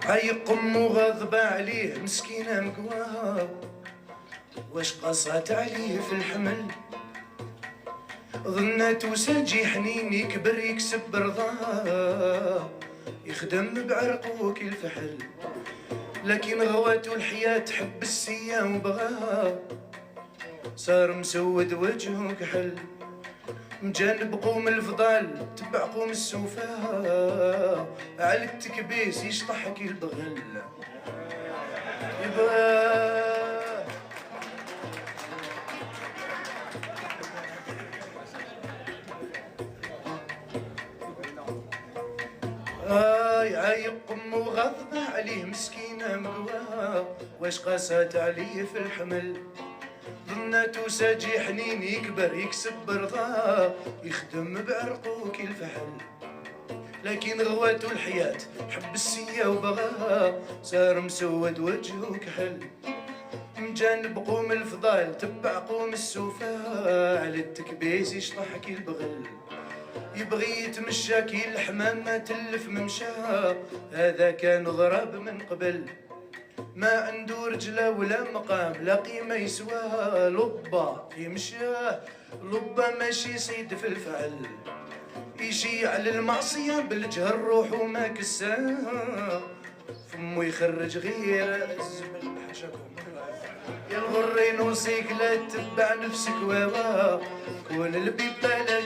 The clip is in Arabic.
عيق امو غاضبة عليه مسكينة مقواها، واش قصات عليه في الحمل؟ ظنات وساجي حنين يكبر يكسب رضاه، يخدم بعرقه كالفحل، لكن غواتو الحياة تحب السيا وبغاها، صار مسود وجهه كحل، مجانب قوم الفضال تبع قوم السوفا، على التكبيس يشطح كي البغل يبغى. عايق امه غضبة عليه مسكينة مقواه، واش قاسات عليه في الحمل؟ ظناتو ساجي حنين يكبر يكسب برضاه، يخدم بعرقه كي الفحل، لكن غواتو الحياة حب السيا وبغاها، صار مسود وجهه كحل، مجانب قوم الفضال تبع قوم السوفا، على التكبيس يشطح كي البغل، يبغي يتمشى كي الحمام ما تلف ممشاها، هذا كان غراب من قبل، ما عنده رجله ولا مقام لا قيمة يسواها، لبا يمشاه لبا ماشي سيد في الفعل، يجي على المعصية بالجهر روحو ما كساه، فمو يخرج غير الزبل حشاكم يا الغرين وصيك لا تتبع نفسك واوا، كون البيبة لا